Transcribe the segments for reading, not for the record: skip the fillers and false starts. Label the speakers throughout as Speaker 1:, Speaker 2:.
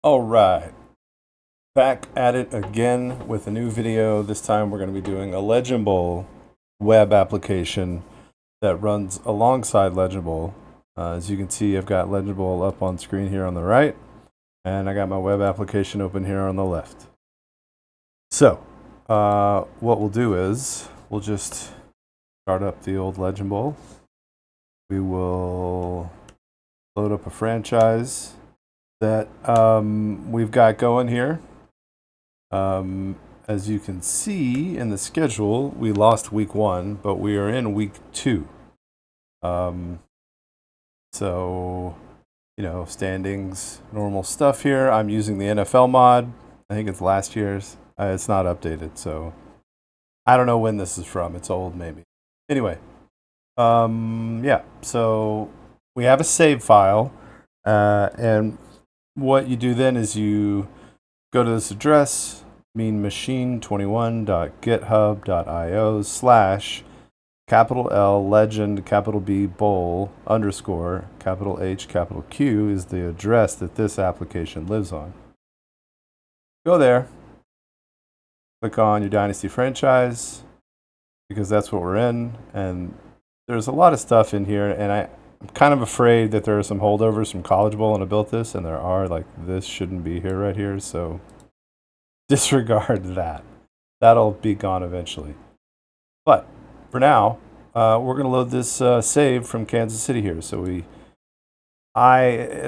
Speaker 1: All right, back at it again with a new video. This time we're going to be doing a Legend Bowl web application that runs alongside Legend Bowl. As you can see, I've got Legend Bowl up on screen here on the right, and I got my web application open here on the left. So, what we'll do is we'll just start up the old Legend Bowl. We will load up a franchise that we've got going here. As you can see in the schedule, we lost week 1, but we are in week 2. So, standings, normal stuff here. I'm using the NFL mod. I think it's last year's. It's not updated, so I don't know when this is from. It's old, maybe. Anyway, yeah, so we have a save file, and what you do then is you go to this address, meanmachine21.github.io/capital L legend capital B bowl underscore capital H capital Q is the address that this application lives on. Go there, click on your Dynasty franchise, because that's what we're in, and there's a lot of stuff in here, and I'm kind of afraid that there are some holdovers from College Bowl when I built this, and there are. Like, this shouldn't be here right here, so disregard that. That'll be gone eventually. But for now, we're going to load this save from Kansas City here. So it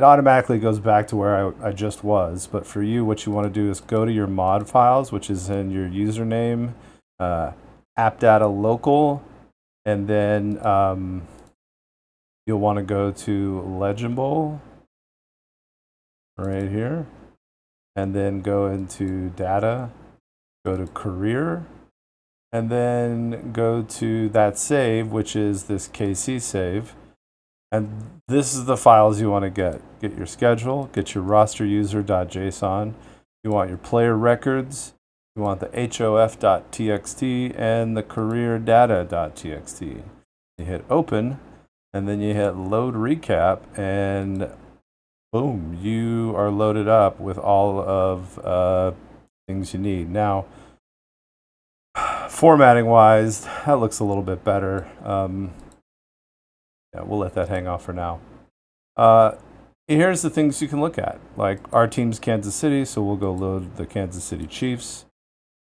Speaker 1: automatically goes back to where I just was. But for you, what you want to do is go to your mod files, which is in your username, app data local, and then you'll want to go to Legend Bowl right here, and then go into data, go to career, and then go to that save, which is this KC save. And this is the files you want to get. Get your schedule, get your roster user.json, you want your player records, you want the hof.txt and the career data.txt. You hit open, and then you hit load recap, and boom, you are loaded up with all of things you need. Now, formatting wise, that looks a little bit better. Yeah, we'll let that hang off for now. Here's the things you can look at. Like, our team's Kansas City, so we'll go load the Kansas City Chiefs.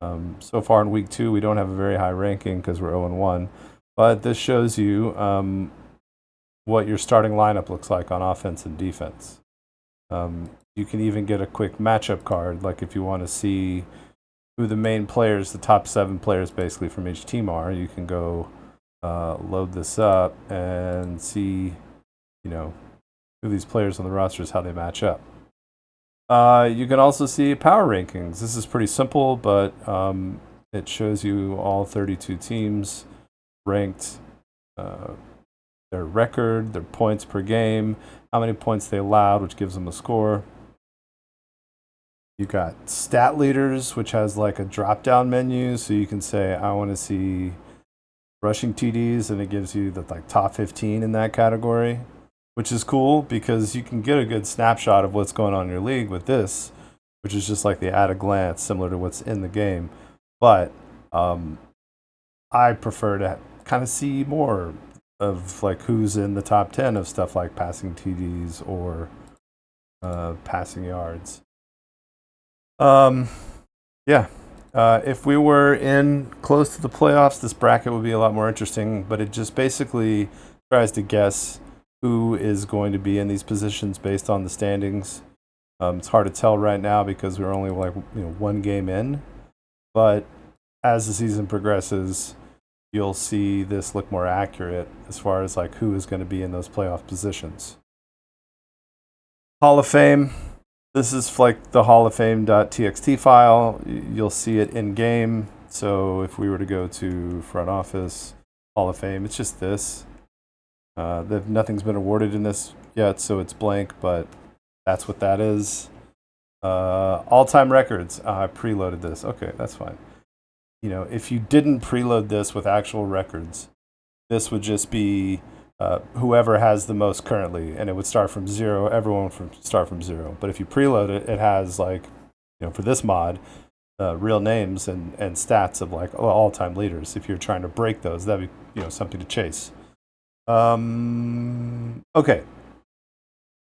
Speaker 1: So far in week 2, we don't have a very high ranking because we're 0-1, but this shows you what your starting lineup looks like on offense and defense. You can even get a quick matchup card, like if you want to see who the main players, the top 7 players basically from each team are. You can go load this up and see, who these players on the rosters, how they match up. You can also see power rankings. This is pretty simple, but it shows you all 32 teams ranked, their record, their points per game, how many points they allowed, which gives them a score. You got stat leaders, which has like a drop down menu, so you can say I want to see rushing TDs, and it gives you the top 15 in that category, which is cool because you can get a good snapshot of what's going on in your league with this, which is just like the at a glance, similar to what's in the game. But I prefer to kind of see more of like who's in the top 10 of stuff like passing TDs or passing yards. Yeah. If we were in close to the playoffs, this bracket would be a lot more interesting, but it just basically tries to guess who is going to be in these positions based on the standings. It's hard to tell right now because we're only one game in, but as the season progresses, you'll see this look more accurate as far as like who is going to be in those playoff positions. Hall of Fame. This is like the Hall of Fame.txt file. You'll see it in game. So if we were to go to front office, Hall of Fame, it's just this. Nothing's been awarded in this yet, so it's blank, but that's what that is. All-time records. I preloaded this. Okay, that's fine. If you didn't preload this with actual records, this would just be whoever has the most currently, and it would start from zero. Everyone start from zero. But if you preload it, it has like, for this mod, real names and stats of like all-time leaders. If you're trying to break those, that'd be something to chase. Okay.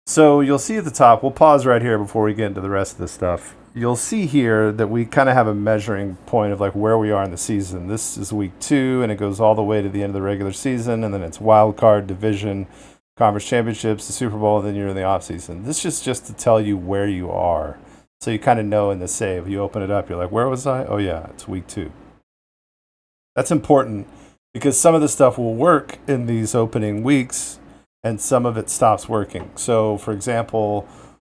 Speaker 1: So you'll see at the top, we'll pause right here before we get into the rest of this stuff. You'll see here that we kind of have a measuring point of like where we are in the season. This is week 2, and it goes all the way to the end of the regular season, and then it's wild card, division, conference championships, the Super Bowl, and then you're in the off season. This is just to tell you where you are. So you kind of know in the save. You open it up, you're like, where was I? Oh yeah, it's week 2. That's important because some of the stuff will work in these opening weeks and some of it stops working. So for example,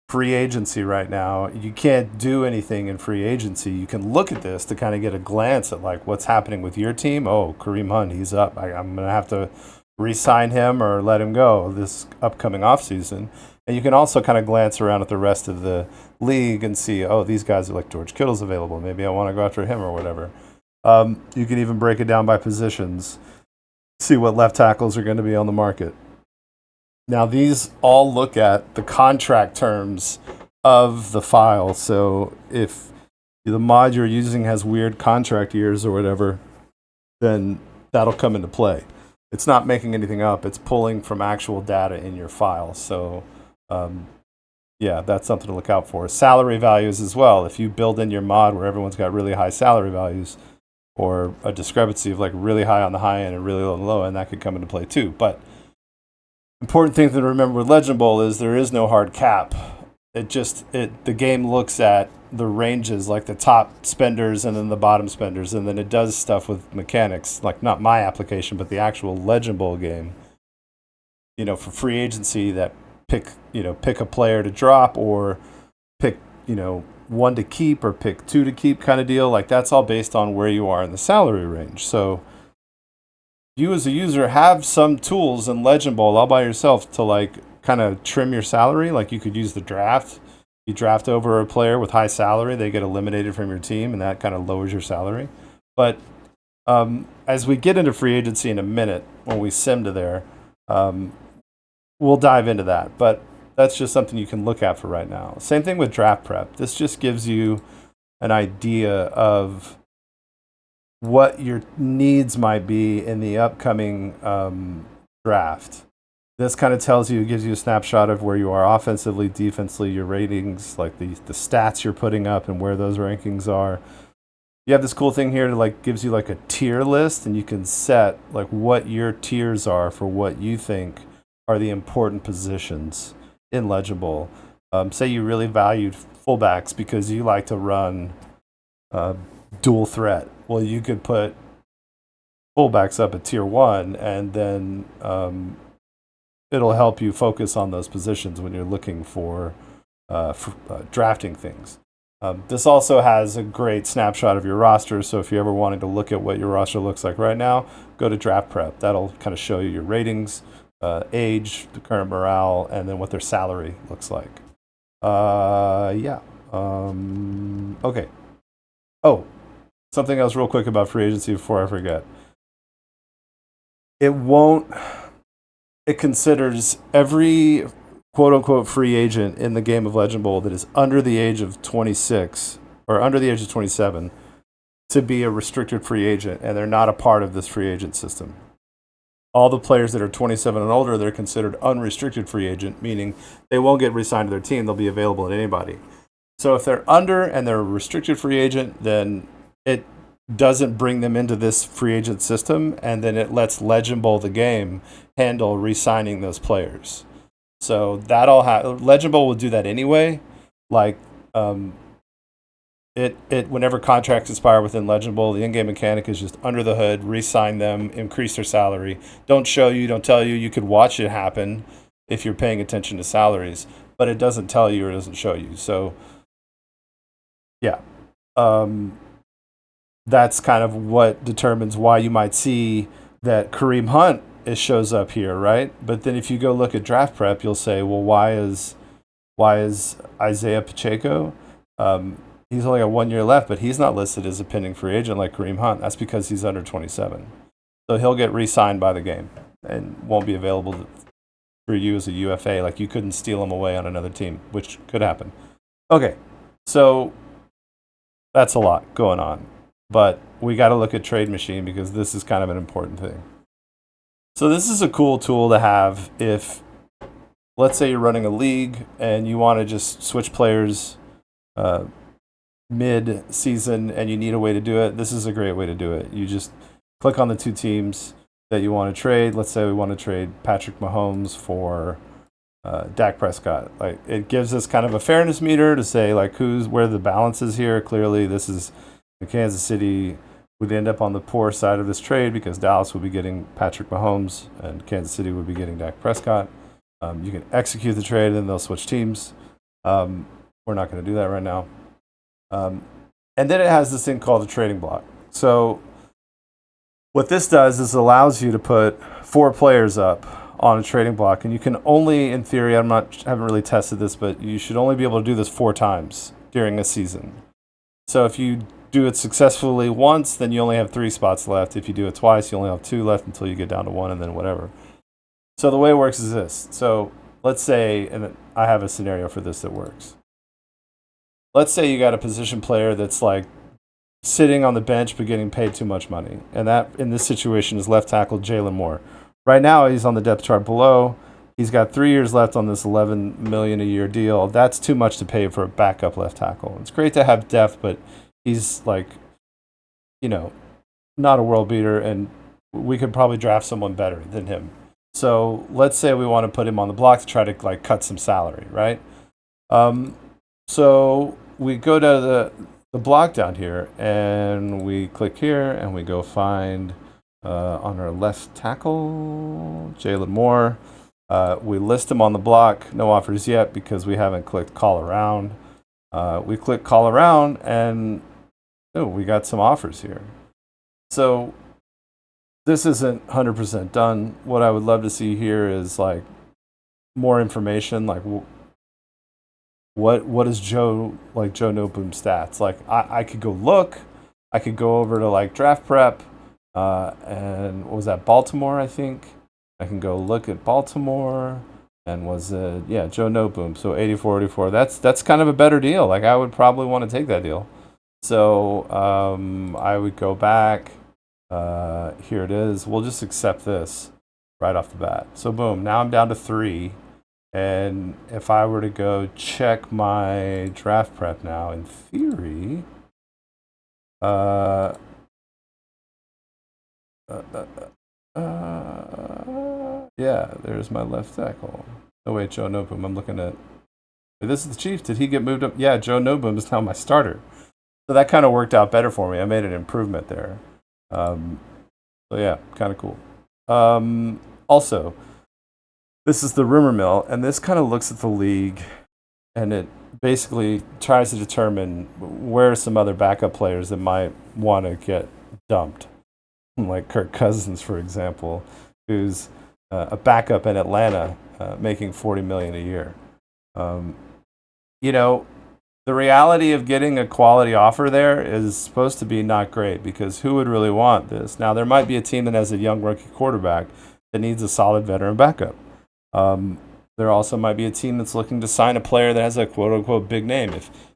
Speaker 1: free agency right now, you can't do anything in free agency. You can look at this to kind of get a glance at like what's happening with your team. Oh, Kareem Hunt, he's up. I'm going to have to re-sign him or let him go this upcoming offseason. And you can also kind of glance around at the rest of the league and see, oh, these guys are like George Kittle's available. Maybe I want to go after him or whatever. You can even break it down by positions, see what left tackles are going to be on the market. Now, these all look at the contract terms of the file. So if the mod you're using has weird contract years or whatever, then that'll come into play. It's not making anything up. It's pulling from actual data in your file. So, yeah, that's something to look out for. Salary values as well. If you build in your mod where everyone's got really high salary values or a discrepancy of like really high on the high end and really low on the low end, that could come into play too. But important thing to remember with Legend Bowl is there is no hard cap. The game looks at the ranges, like the top spenders and then the bottom spenders, and then it does stuff with mechanics, like not my application, but the actual Legend Bowl game. For free agency, that pick a player to drop or pick 1 to keep or pick 2 to keep kind of deal. Like that's all based on where you are in the salary range. So you as a user have some tools in Legend Bowl all by yourself to like kind of trim your salary. Like you could use the draft. You draft over a player with high salary, they get eliminated from your team, and that kind of lowers your salary. But as we get into free agency in a minute, when we sim to there, we'll dive into that. But that's just something you can look at for right now. Same thing with draft prep. This just gives you an idea of what your needs might be in the upcoming draft. This kind of gives you a snapshot of where you are offensively, defensively, your ratings, like the stats you're putting up and where those rankings are. You have this cool thing here that like gives you like a tier list, and you can set like what your tiers are for what you think are the important positions in Legend Bowl. Say you really valued fullbacks because you like to run dual threat. Well, you could put fullbacks up at tier 1, and then it'll help you focus on those positions when you're looking for drafting things. This also has a great snapshot of your roster, so if you're ever wanting to look at what your roster looks like right now, go to draft prep. That'll kind of show you your ratings, age, the current morale, and then what their salary looks like. Okay. Oh, something else real quick about free agency before I forget. It considers every quote-unquote free agent in the game of Legend Bowl that is under the age of 26 or under the age of 27 to be a restricted free agent, and they're not a part of this free agent system. All the players that are 27 and older, they're considered unrestricted free agent, meaning they won't get re-signed to their team. They'll be available to anybody. So if they're under and they're a restricted free agent, then it doesn't bring them into this free agent system, and then it lets Legend Bowl, the game, handle re-signing those players. So Legend Bowl will do that anyway. Like whenever contracts expire within Legend Bowl, the in-game mechanic is just under the hood, re-sign them, increase their salary. Don't tell you. You could watch it happen if you're paying attention to salaries, but it doesn't tell you or doesn't show you. So yeah. That's kind of what determines why you might see that Kareem Hunt shows up here, right? But then if you go look at draft prep, you'll say, well, why is Isaiah Pacheco? He's only got 1 year left, but he's not listed as a pending free agent like Kareem Hunt. That's because he's under 27. So he'll get re-signed by the game. and won't be available for you as a UFA. Like you couldn't steal them away on another team, which could happen. Okay, so that's a lot going on, but we got to look at Trade Machine because this is kind of an important thing. So this is a cool tool to have if, let's say you're running a league and you want to just switch players mid-season and you need a way to do it. This is a great way to do it. You just click on the two teams that you want to trade. Let's say we want to trade Patrick Mahomes for Dak Prescott. Like it gives us kind of a fairness meter to say like where the balance is here. Clearly, this is the Kansas City would end up on the poor side of this trade because Dallas would be getting Patrick Mahomes and Kansas City would be getting Dak Prescott. You can execute the trade and they'll switch teams. We're not going to do that right now. And then it has this thing called a trading block. So what this does is allows you to put 4 players up on a trading block, and you can only, in theory, haven't really tested this, but you should only be able to do this 4 times during a season. So if you do it successfully once, then you only have 3 spots left. If you do it twice, you only have 2 left until you get down to 1, and then whatever. So the way it works is this. So let's say, and I have a scenario for this that works. Let's say you got a position player that's like sitting on the bench but getting paid too much money. And that, in this situation, is left tackle Jalen Moore. Right now, he's on the depth chart below. He's got 3 years left on this $11 million a year deal. That's too much to pay for a backup left tackle. It's great to have depth, but he's like, not a world beater, and we could probably draft someone better than him. So let's say we want to put him on the block to try to like cut some salary, right? So we go to the block down here, and we click here, and we go find on our left tackle, Jalen Moore. We list him on the block. No offers yet because we haven't clicked call around. We click call around, and we got some offers here. So this isn't 100% done. What I would love to see here is like more information, like what is Joe Noteboom's stats? Like I could go look. I could go over to like draft prep, and what was that, Baltimore? I think I can go look at Baltimore, and was it Joe Noteboom? So 84. That's kind of a better deal. Like I would probably want to take that deal. So I would go back. Here it is. We'll just accept this right off the bat. So boom, now I'm down to 3. And if I were to go check my draft prep now, in theory, there's my left tackle. Oh wait, Joe Noteboom. I'm looking at. This is the Chiefs. Did he get moved up? Yeah, Joe Noteboom is now my starter. So that kind of worked out better for me. I made an improvement there. So yeah, kind of cool. Also, this is the rumor mill, and this kind of looks at the league, and it basically tries to determine where are some other backup players that might want to get dumped, like Kirk Cousins, for example, who's a backup in Atlanta, making $40 million a year. The reality of getting a quality offer there is supposed to be not great because who would really want this? Now, there might be a team that has a young rookie quarterback that needs a solid veteran backup. There also might be a team that's looking to sign a player that has a quote-unquote big name.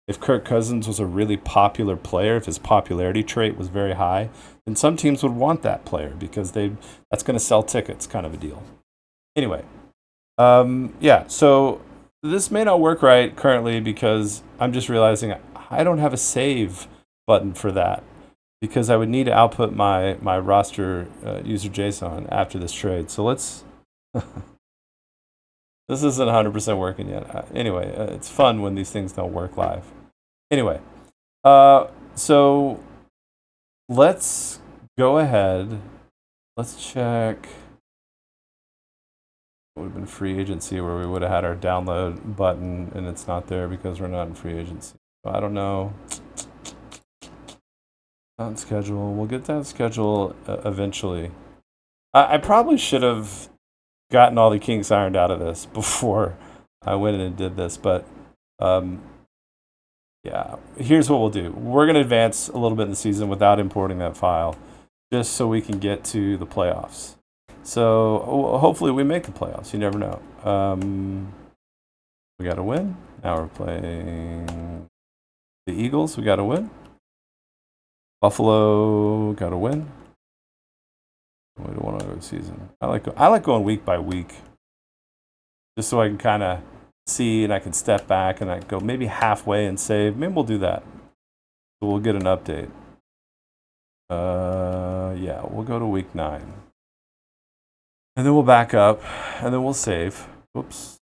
Speaker 1: If Kirk Cousins was a really popular player, if his popularity trait was very high, then some teams would want that player because that's going to sell tickets, kind of a deal. Anyway, so this may not work right currently because I'm just realizing I don't have a save button for that because I would need to output my roster user JSON after this trade. So let's... This isn't 100% working yet. Anyway, it's fun when these things don't work live. Anyway, so let's go ahead. Let's check. It would have been free agency where we would have had our download button, and it's not there because we're not in free agency. So I don't know. Not schedule. We'll get that schedule eventually. I probably should have gotten all the kinks ironed out of this before I went in and did this, but here's what we'll do. We're going to advance a little bit in the season without importing that file, just so we can get to the playoffs. So hopefully we make the playoffs. You never know. We got to win. Now we're playing the Eagles. We got to win. Buffalo got to win. We don't want to go season. I like going week by week, just so I can kind of see and I can step back and I go maybe halfway and save. Maybe we'll do that. So we'll get an update. Yeah, we'll go to week 9. And then we'll back up and then we'll save. Whoops.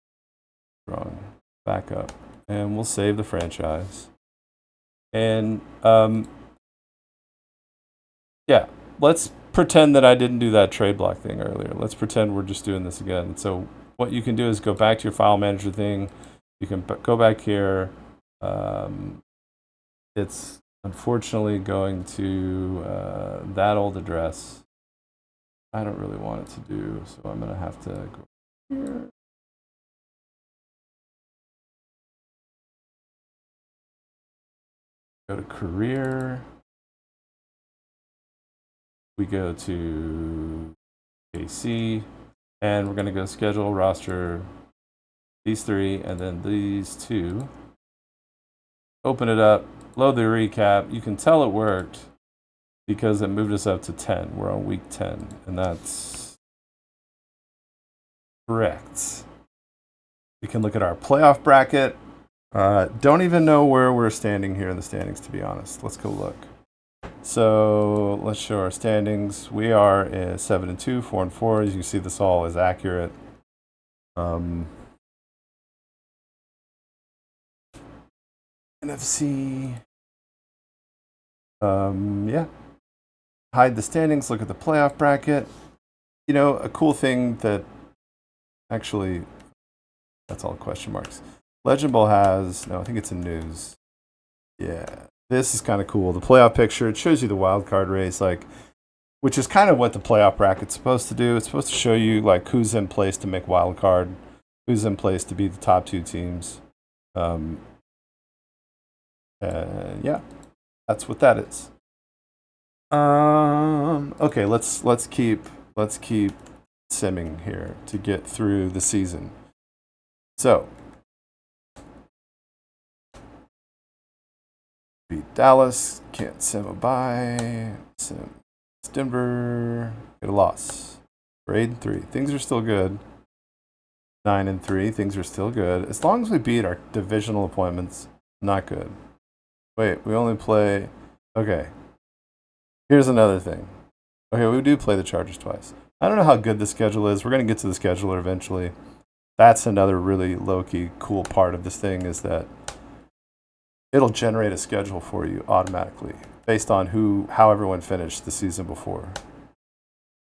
Speaker 1: Wrong. Back up. And we'll save the franchise. And yeah, let's pretend that I didn't do that trade block thing earlier. Let's pretend we're just doing this again. So what you can do is go back to your file manager thing. You can go back here. It's unfortunately going to that old address. I don't really want it to do, so I'm going to have to go here. Go to career. We go to KC, and we're going to go schedule, roster, these 3, and then these 2. Open it up, load the recap. You can tell it worked because it moved us up to 10. We're on week 10, and that's correct. We can look at our playoff bracket. Don't even know where we're standing here in the standings, to be honest. Let's go look. So let's show our standings. We are 7-2, 4-4. As you can see, this all is accurate. NFC. Yeah. Hide the standings. Look at the playoff bracket. You know, a cool thing that actually, that's all question marks. Legend Bowl has, no, I think it's in news. Yeah. This is kind of cool. The playoff picture, it shows you the wild card race, like, which is kind of what the playoff bracket's supposed to do. It's supposed to show you like who's in place to make wild card, who's in place to be the top 2 teams. Yeah, that's what that is. Okay, let's keep simming here to get through the season. So beat Dallas, can't sim a bye. Sim Denver, get a loss. We're 8-3. Things are still good. 9-3. Things are still good. As long as we beat our divisional appointments, not good. Wait, we only play. Okay. Here's another thing. Okay, we do play the Chargers twice. I don't know how good the schedule is. We're going to get to the scheduler eventually. That's another really low-key cool part of this thing is that it'll generate a schedule for you automatically based on how everyone finished the season before.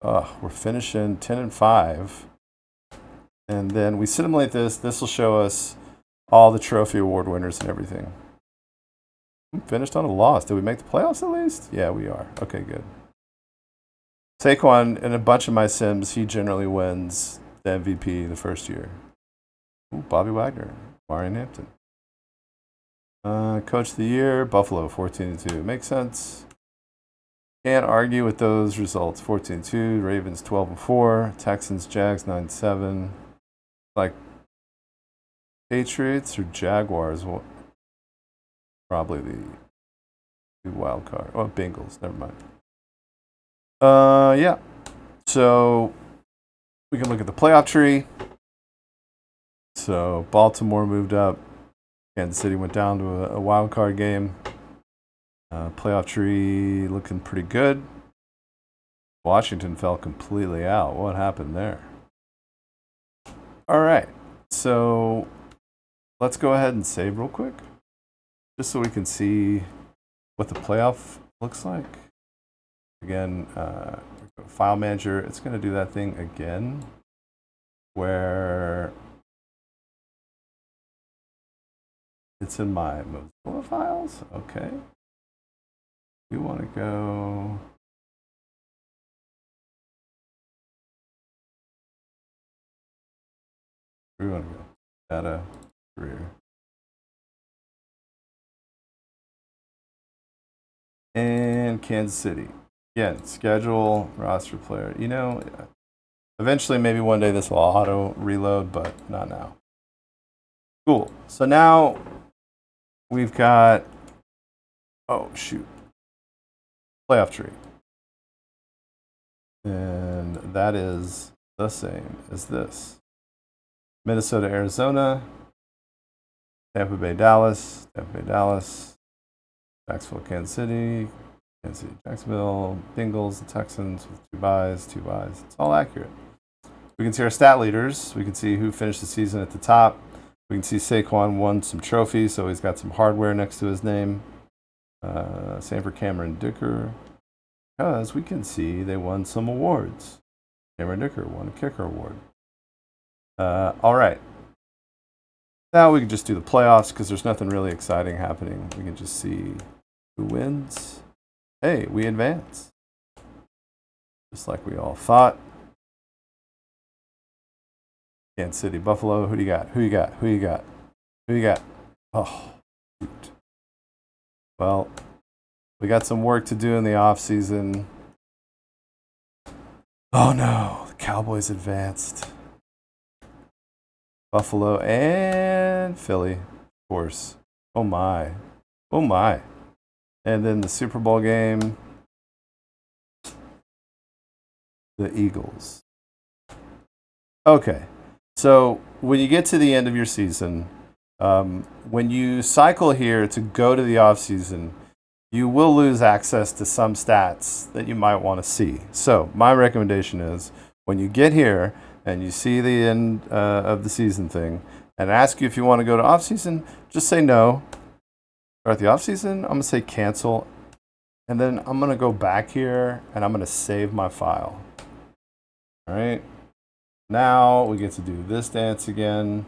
Speaker 1: We're finishing 10-5. And then we simulate this. This will show us all the trophy award winners and everything. We finished on a loss. Did we make the playoffs at least? Yeah, we are. Okay, good. Saquon, in a bunch of my sims, he generally wins the MVP the first year. Ooh, Bobby Wagner, Marion Hampton. Coach of the year, Buffalo, 14-2. Makes sense. Can't argue with those results. 14-2. Ravens, 12-4. Texans, Jags, 9-7. Like Patriots or Jaguars? Well, probably the wild card. Oh, Bengals. Never mind. Yeah. So we can look at the playoff tree. So Baltimore moved up. Kansas City went down to a wild card game. Playoff tree looking pretty good. Washington fell completely out. What happened there? All right. So let's go ahead and save real quick, just so we can see what the playoff looks like. Again, file manager, it's going to do that thing again where it's in my Mozilla files. Okay. We want to go. We want to go data career. And Kansas City. Again, schedule, roster player. You know, Eventually, maybe one day this will auto reload, but not now. Cool. So now we've got, oh shoot, playoff tree. And that is the same as this. Minnesota, Arizona, Tampa Bay, Dallas, Jacksonville, Kansas City, Jacksonville, Bengals, the Texans with 2 byes. It's all accurate. We can see our stat leaders. We can see who finished the season at the top. We can see Saquon won some trophies, so he's got some hardware next to his name. Same for Cameron Dicker, because we can see they won some awards. Cameron Dicker won a kicker award. All right. Now we can just do the playoffs because there's nothing really exciting happening. We can just see who wins. Hey, we advance. Just like we all thought. Kansas City, Buffalo. Who do you got? Who you got? Oh, shoot. Well, we got some work to do in the off season. Oh no, the Cowboys advanced. Buffalo and Philly, of course. Oh my. And then the Super Bowl game, the Eagles. Okay, so when you get to the end of your season, when you cycle here to go to the off season, you will lose access to some stats that you might want to see. So my recommendation is when you get here and you see the end of the season thing and ask you if you want to go to off season, just say no. Start the off season, I'm going to say cancel. And then I'm going to go back here and I'm going to save my file. All right. Now we get to do this dance again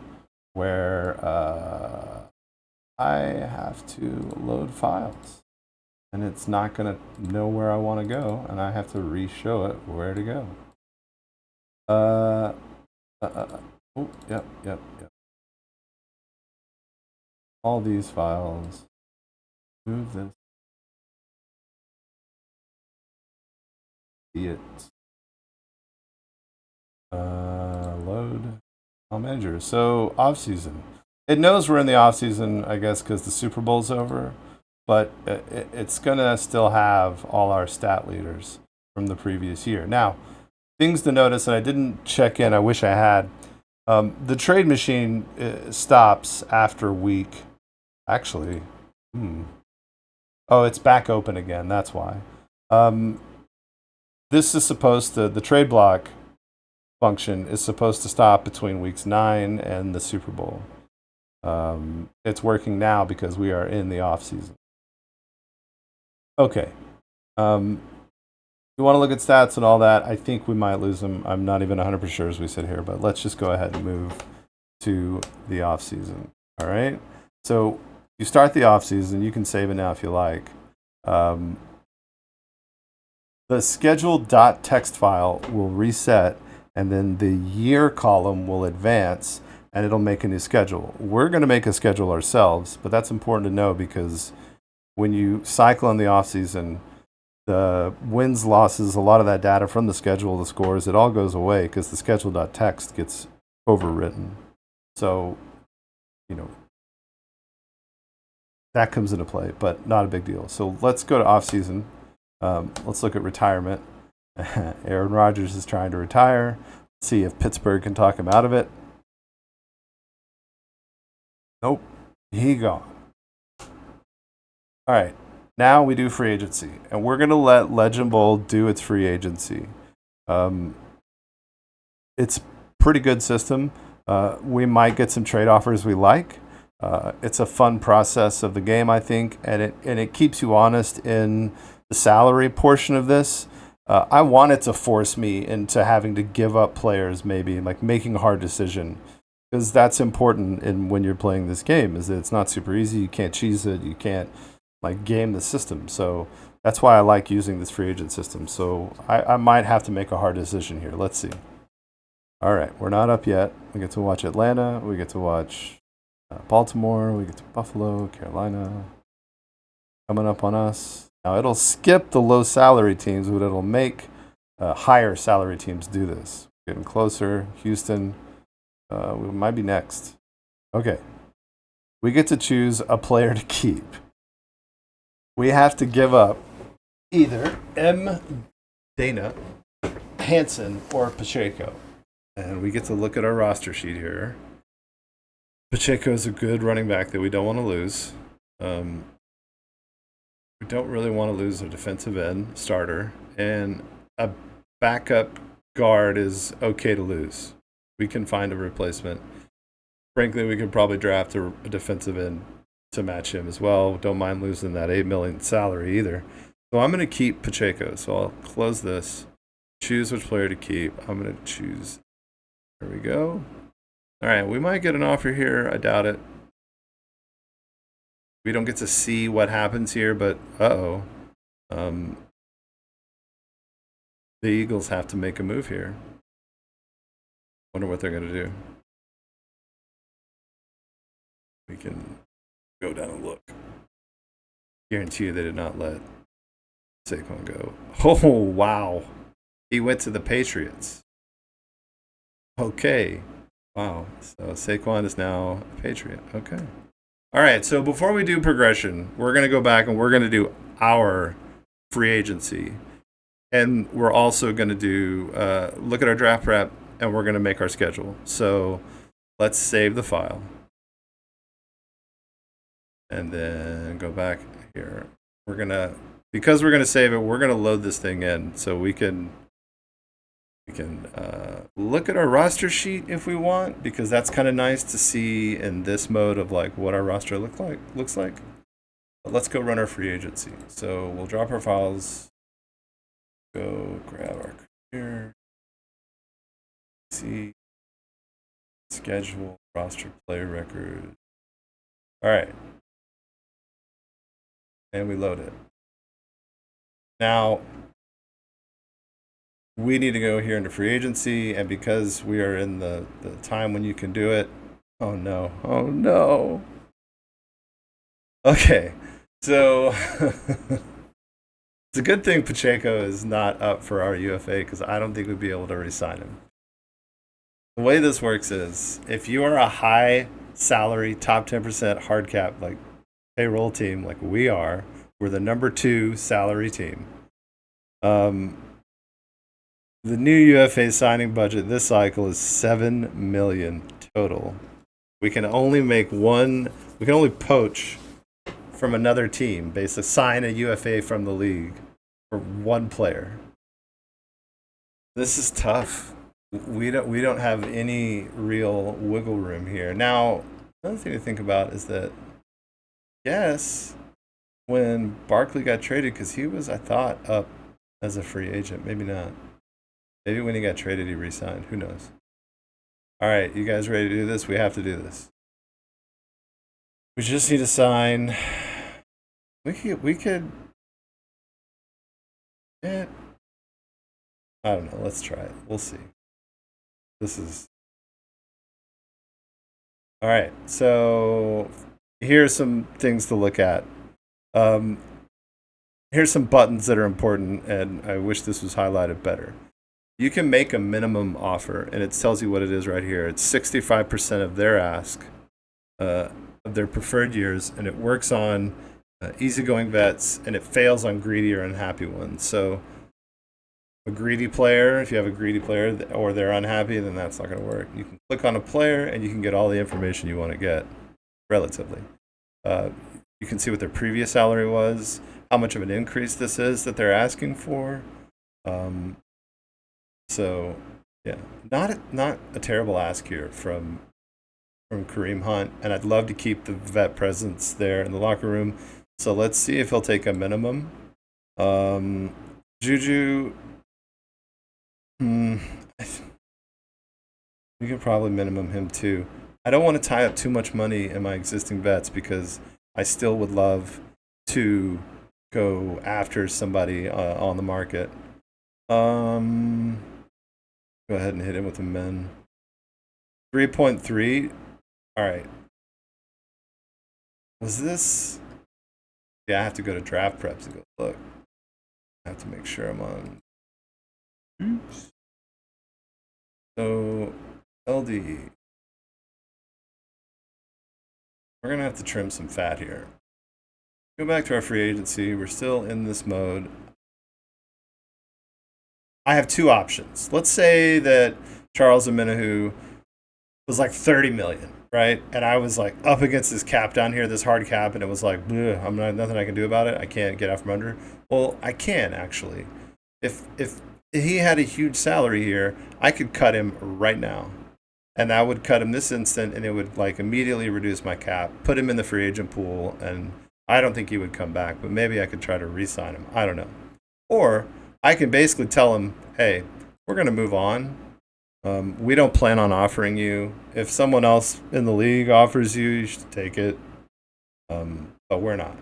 Speaker 1: where I have to load files. And it's not going to know where I want to go. And I have to re-show it where to go. Oh, yep. All these files. Move this. See it. Load file manager. So off season. It knows we're in the off season, I guess, because the Super Bowl's over. But it's gonna still have all our stat leaders from the previous year. Now, things to notice, and I didn't check in. I wish I had. The trade machine stops after week. Actually, oh, it's back open again. That's why. This is supposed to, the trade block function is supposed to stop between weeks 9 and the Super Bowl. It's working now because we are in the off season. Okay. You want to look at stats and all that. I think we might lose them. I'm not even 100% sure as we sit here, but let's just go ahead and move to the off season. All right. So you start the off season. You can save it now if you like. The schedule.txt file will reset, and then the year column will advance, and it'll make a new schedule. We're going to make a schedule ourselves, but that's important to know because when you cycle in the off season, the wins, losses, a lot of that data from the schedule, the scores, it all goes away because the schedule.txt gets overwritten. So, that comes into play, but not a big deal. So let's go to off season. Let's look at retirement. Aaron Rodgers is trying to retire. Let's see if Pittsburgh can talk him out of it. Nope, he gone. All right. Now we do free agency, and we're going to let Legend Bowl do its free agency. It's a pretty good system. We might get some trade offers we like. It's a fun process of the game, I think, and it keeps you honest in the salary portion of this. I want it to force me into having to give up players, maybe like making a hard decision, because that's important when you're playing this game. Is that it's not super easy. You can't cheese it. You can't game the system. So that's why I like using this free agent system. So I might have to make a hard decision here. Let's see. All right, we're not up yet. We get to watch Atlanta. We get to watch Baltimore. We get to Buffalo, Carolina. Coming up on us. Now it'll skip the low salary teams, but it'll make higher salary teams do this. Getting closer. Houston, we might be next. Okay. We get to choose a player to keep. We have to give up either Dana, Hansen, or Pacheco. And we get to look at our roster sheet here. Pacheco is a good running back that we don't want to lose. We don't really want to lose a defensive end starter. And a backup guard is okay to lose. We can find a replacement. Frankly, we could probably draft a defensive end to match him as well. Don't mind losing that $8 million salary either. So I'm going to keep Pacheco. So I'll close this. Choose which player to keep. I'm going to choose. There we go. All right, we might get an offer here. I doubt it. We don't get to see what happens here, but the Eagles have to make a move here. Wonder what they're going to do. We can go down and look. Guarantee you they did not let Saquon go. Oh, wow. He went to the Patriots. Okay. Wow. So Saquon is now a Patriot. Okay. All right. So before we do progression, we're going to go back and we're going to do our free agency. And we're also going to do look at our draft prep, and we're going to make our schedule. So let's save the file. And then go back here. Because we're going to save it, we're going to load this thing in so we can look at our roster sheet if we want, because that's kind of nice to see in this mode of like what our roster looks like. But let's go run our free agency. So we'll drop our files. Go grab our career. See schedule, roster, player record. All right. And we load it. Now, we need to go here into free agency, and because we are in the time when you can do it, oh no. Okay, so it's a good thing Pacheco is not up for our UFA, because I don't think we'd be able to re-sign him. The way this works is, if you are a high salary, top 10% hard cap, like payroll team like we are, we're the number 2 salary team. The new UFA signing budget this cycle is $7 million total. We can only poach from another team, basically sign a UFA from the league for one player. This is tough. We don't have any real wiggle room here. Now, another thing to think about is that, yes, when Barkley got traded, because he was, I thought, up as a free agent. Maybe not. Maybe when he got traded, he re-signed. Who knows? All right, you guys ready to do this? We have to do this. We just need to sign. We could. Yeah. I don't know. Let's try it. We'll see. This is. All right. So here's some things to look at. Here's some buttons that are important, and I wish this was highlighted better. You can make a minimum offer, and it tells you what it is right here. It's 65% of their ask, of their preferred years, and it works on easygoing vets, and it fails on greedy or unhappy ones. So a greedy player, if you have a greedy player or they're unhappy, then that's not going to work. You can click on a player, and you can get all the information you want to get, relatively. You can see what their previous salary was, how much of an increase this is that they're asking for. So, yeah, not a terrible ask here from Kareem Hunt, and I'd love to keep the vet presence there in the locker room. So let's see if he'll take a minimum. Juju, we could probably minimum him too. I don't want to tie up too much money in my existing vets, because I still would love to go after somebody on the market. Go ahead and hit him with a min. 3.3. All right. Was this? Yeah, I have to go to draft preps to go look. I have to make sure I'm on. Oops. So LD, we're gonna have to trim some fat here. Go back to our free agency. We're still in this mode. I have two options. Let's say that Charles Omenihu was like 30 million, right? And I was like up against this cap down here, this hard cap, and it was like, I'm not nothing I can do about it. I can't get out from under. Well, I can actually. If he had a huge salary here, I could cut him right now. And I would cut him this instant, and it would like immediately reduce my cap, put him in the free agent pool, and I don't think he would come back, but maybe I could try to re-sign him. I don't know. Or I can basically tell him, hey, we're going to move on. We don't plan on offering you. If someone else in the league offers you, you should take it. But we're not.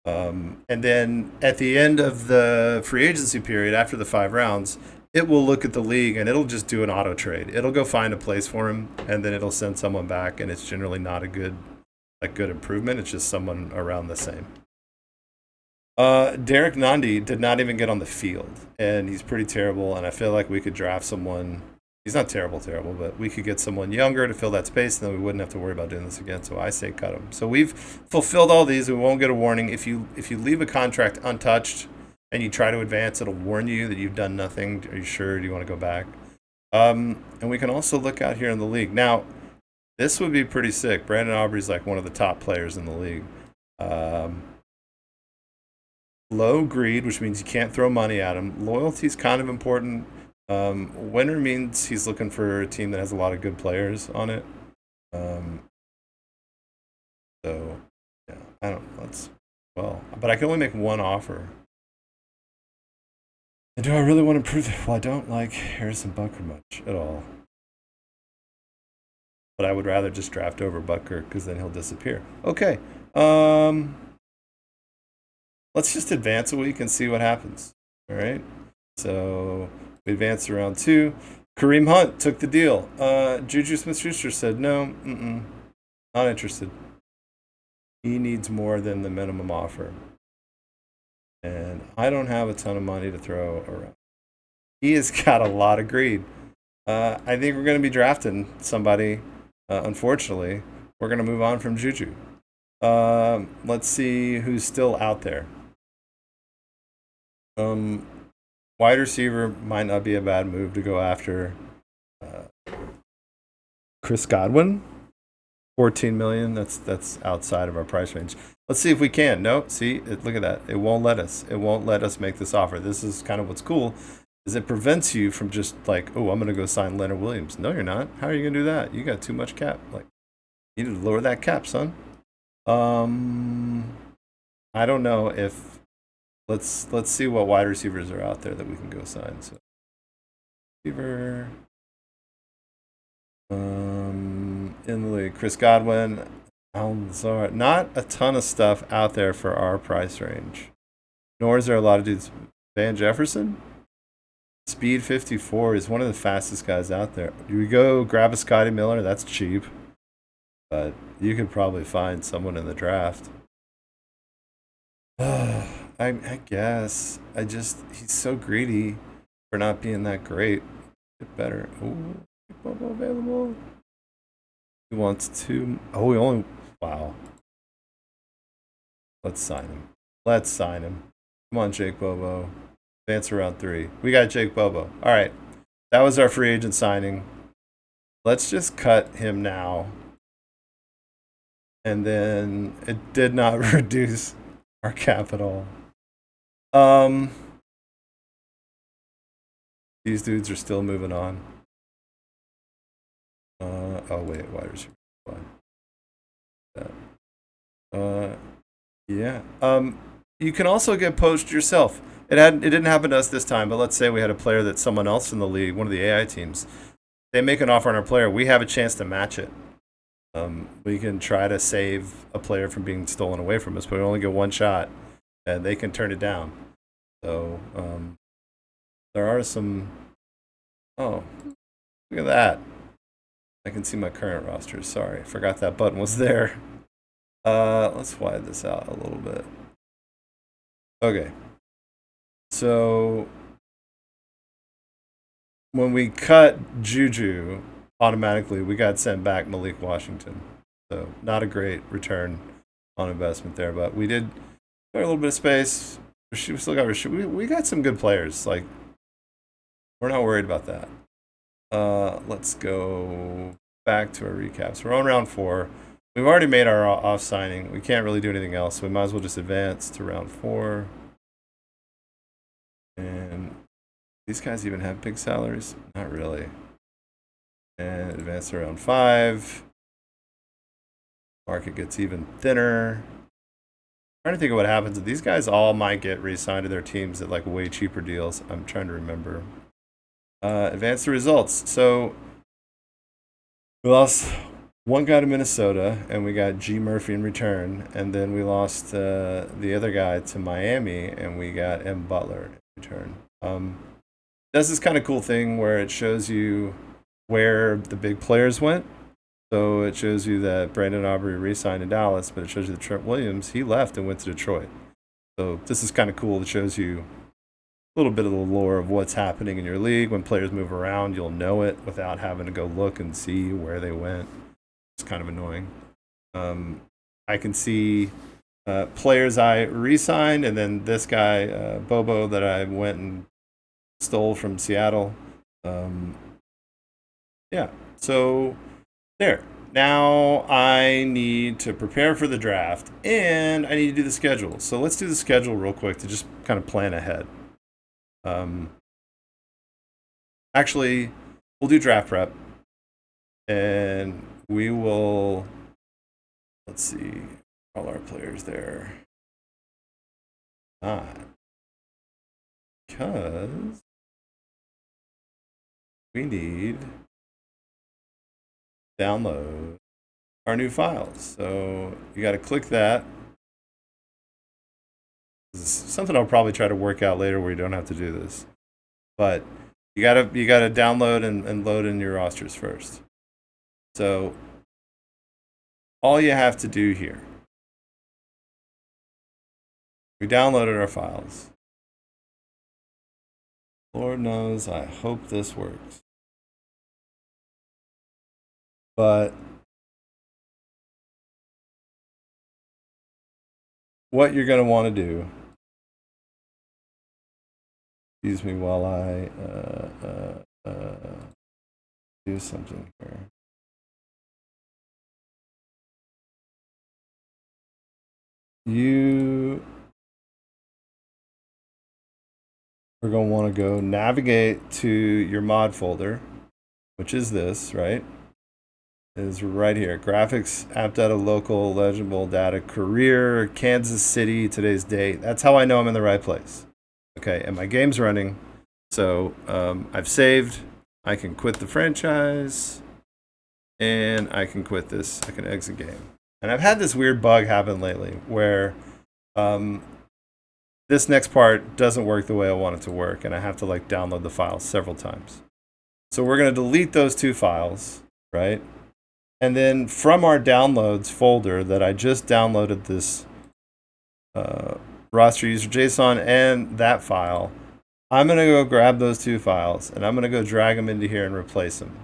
Speaker 1: And then at the end of the free agency period, after the 5 rounds, it will look at the league and it'll just do an auto trade. It'll go find a place for him, and then it'll send someone back, and it's generally not a good improvement. It's just someone around the same. Derek Nandi did not even get on the field, and he's pretty terrible. And I feel like we could draft someone. He's not terrible, but we could get someone younger to fill that space, and then we wouldn't have to worry about doing this again. So I say cut him. So we've fulfilled all these. We won't get a warning. If you leave a contract untouched and you try to advance, it'll warn you that you've done nothing. Are you sure? Do you want to go back? And we can also look out here in the league. Now, this would be pretty sick. Brandon Aubrey's like one of the top players in the league. Low greed, which means you can't throw money at him. Loyalty is kind of important. Winner means he's looking for a team that has a lot of good players on it. So, yeah, I don't know. But I can only make one offer. And do I really want to prove it? Well, I don't like Harrison Butker much at all. But I would rather just draft over Butker because then he'll disappear. Okay. Let's just advance a week and see what happens. All right. So we advanced to round 2. Kareem Hunt took the deal. Juju Smith-Schuster said, no, not interested. He needs more than the minimum offer. And I don't have a ton of money to throw around. He has got a lot of greed. I think we're going to be drafting somebody. Unfortunately, we're going to move on from Juju. Let's see who's still out there. Wide receiver might not be a bad move to go after. Chris Godwin, 14 million. That's outside of our price range. Let's see if we can. No, see, look at that. It won't let us. It won't let us make this offer. This is kind of what's cool, is it prevents you from just like, oh, I'm going to go sign Leonard Williams. No, you're not. How are you going to do that? You got too much cap. Like, you need to lower that cap, son. I don't know if let's see what wide receivers are out there that we can go sign. So receiver in the league, Chris Godwin, Alzar. Not a ton of stuff out there for our price range. Nor is there a lot of dudes. Van Jefferson, speed 54, is one of the fastest guys out there. Do we go grab a Scotty Miller? That's cheap. But you could probably find someone in the draft. I guess. He's so greedy for not being that great. Get better. Ooh, available. He wants 2. Oh, he only. Wow. Let's sign him. Come on, Jake Bobo. Advance around 3. We got Jake Bobo. All right. That was our free agent signing. Let's just cut him now. And then it did not reduce our capital. These dudes are still moving on. Oh wait, wide receiver. Yeah. You can also get poached yourself. It didn't happen to us this time, but let's say we had a player that someone else in the league, one of the AI teams, they make an offer on our player. We have a chance to match it. We can try to save a player from being stolen away from us, but we only get one shot, and they can turn it down. So there are some. Oh, look at that! I can see my current roster. Sorry, forgot that button was there. Let's widen this out a little bit. Okay, so when we cut Juju, automatically we got sent back Malik Washington. So not a great return on investment there, but we did got a little bit of space. We still got we got some good players. Like we're not worried about that. Let's go back to our recaps. We're on round 4. We've already made our off signing. We can't really do anything else, so we might as well just advance to round 4. And these guys even have big salaries? Not really. And advance to round 5. Market gets even thinner. I'm trying to think of what happens. These guys all might get re-signed to their teams at like way cheaper deals. I'm trying to remember. Advance the results. So we lost one guy to Minnesota, and we got G. Murphy in return. And then we lost the other guy to Miami, and we got M. Butler in return. Does this kind of cool thing where it shows you where the big players went. So it shows you that Brandon Aubrey re-signed in Dallas, but it shows you that Trent Williams, he left and went to Detroit. So this is kind of cool. It shows you a little bit of the lore of what's happening in your league. When players move around, you'll know it without having to go look and see where they went. It's kind of annoying. I can see players I re-signed, and then this guy, Bobo, that I went and stole from Seattle. Yeah, so there. Now I need to prepare for the draft, and I need to do the schedule. So let's do the schedule real quick to just kind of plan ahead. Actually, we'll do draft prep, and we will, let's see, all our players there. Because we need download our new files. So you got to click that. This is something I'll probably try to work out later where you don't have to do this. But you gotta download and load in your rosters first. So all you have to do here, we downloaded our files. Lord knows, I hope this works. But what you're going to want to do, excuse me while I do something here. You are going to want to go navigate to your mod folder, which is this, right? Is right here. Graphics, app data, local, Legend Bowl data, career, Kansas City, today's date. That's how I know I'm in the right place. Okay, and my game's running. So I've saved. I can quit the franchise. And I can quit this. I can exit game. And I've had this weird bug happen lately where this next part doesn't work the way I want it to work. And I have to like download the files several times. So we're going to delete those 2 files, right? And then from our downloads folder that I just downloaded this roster user JSON and that file, I'm going to go grab those 2 files and I'm going to go drag them into here and replace them.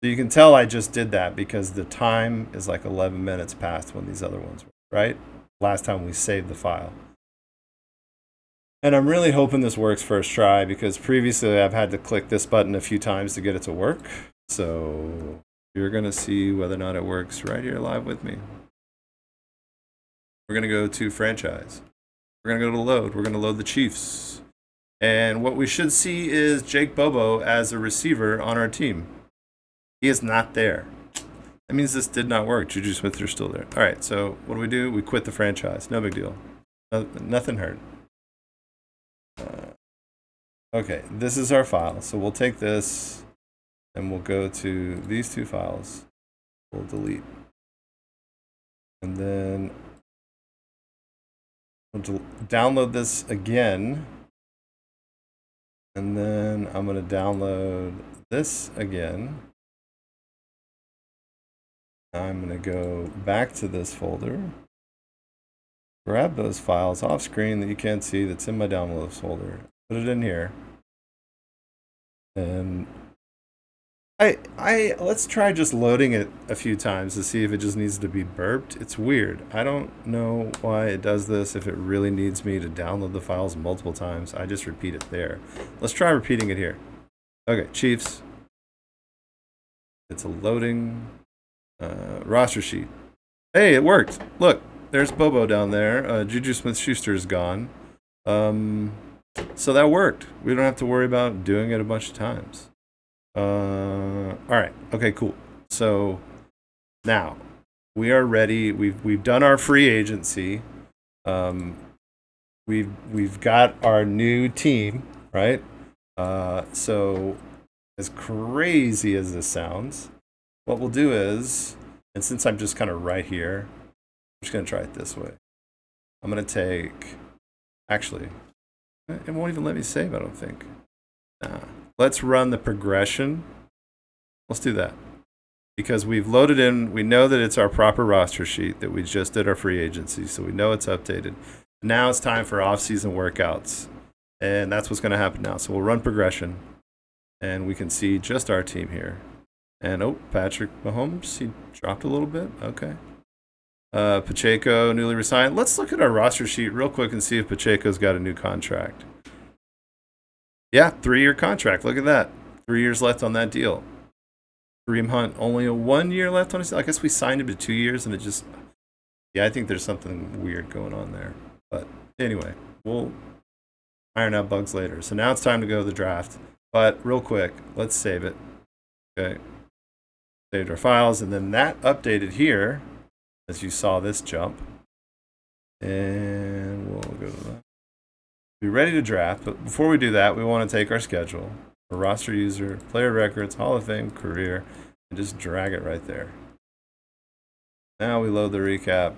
Speaker 1: So you can tell I just did that because the time is like 11 minutes past when these other ones were, right? Last time we saved the file. And I'm really hoping this works first try because previously I've had to click this button a few times to get it to work. So you're going to see whether or not it works right here live with me. We're going to go to franchise. We're going to go to load. We're going to load the Chiefs. And what we should see is Jake Bobo as a receiver on our team. He is not there. That means this did not work. Juju Smith, you're still there. All right, so what do? We quit the franchise. No big deal. Nothing hurt. Okay, this is our file. So we'll take this and we'll go to these 2 files. We'll delete. And then we'll download this again. And then I'm going to download this again. I'm going to go back to this folder. Grab those files off screen that you can't see that's in my downloads folder. Put it in here. And I let's try just loading it a few times to see if it just needs to be burped. It's weird. I don't know why it does this. If it really needs me to download the files multiple times, I just repeat it there. Let's try repeating it here. Okay, Chiefs. It's a loading roster sheet. Hey, it worked. Look, there's Bobo down there. Juju Smith-Schuster is gone. So that worked. We don't have to worry about doing it a bunch of times. All right. Okay, cool. So now we are ready. We've done our free agency. We've got our new team, right? So as crazy as this sounds, what we'll do is, and since I'm just kind of right here, I'm just going to try it this way. I'm going to take, actually, it won't even let me save, I don't think. Nah. Let's run the progression. Let's do that. Because we've loaded in, we know that it's our proper roster sheet that we just did our free agency, so we know it's updated. Now it's time for off-season workouts. And that's what's going to happen now. So we'll run progression, and we can see just our team here. And, oh, Patrick Mahomes, he dropped a little bit. Okay. Pacheco, newly resigned. Let's look at our roster sheet real quick and see if Pacheco's got a new contract. Yeah, 3-year contract. Look at that. 3 years left on that deal. Kareem Hunt, only a 1 year left on his deal. I guess we signed him to 2 years, and it just... Yeah, I think there's something weird going on there. But anyway, we'll iron out bugs later. So now it's time to go to the draft. But real quick, let's save it. Okay. Saved our files, and then that updated here, as you saw this jump. And we'll go to that. Be ready to draft, but before we do that, we want to take our schedule, our roster user, player records, Hall of Fame, career, and just drag it right there. Now we load the recap,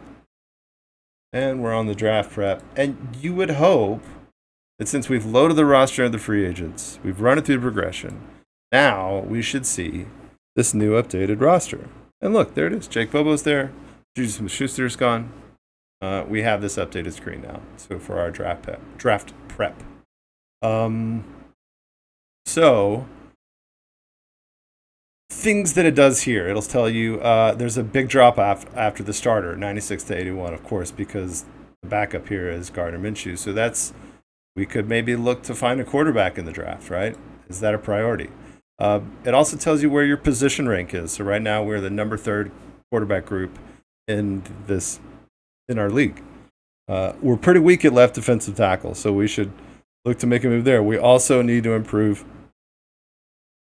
Speaker 1: and we're on the draft prep. And you would hope that since we've loaded the roster of the free agents, we've run it through the progression, now we should see this new updated roster. And look, there it is. Jake Bobo's there. Juju Smith-Schuster's gone. We have this updated screen now. So for our draft prep. So things that it does here. It'll tell you there's a big drop off after the starter, 96 to 81, of course, because the backup here is Gardner Minshew. So we could maybe look to find a quarterback in the draft, right? Is that a priority? It also tells you where your position rank is. So right now we're the number 3rd quarterback group in our league. We're pretty weak at left defensive tackle, so we should look to make a move there. We also need to improve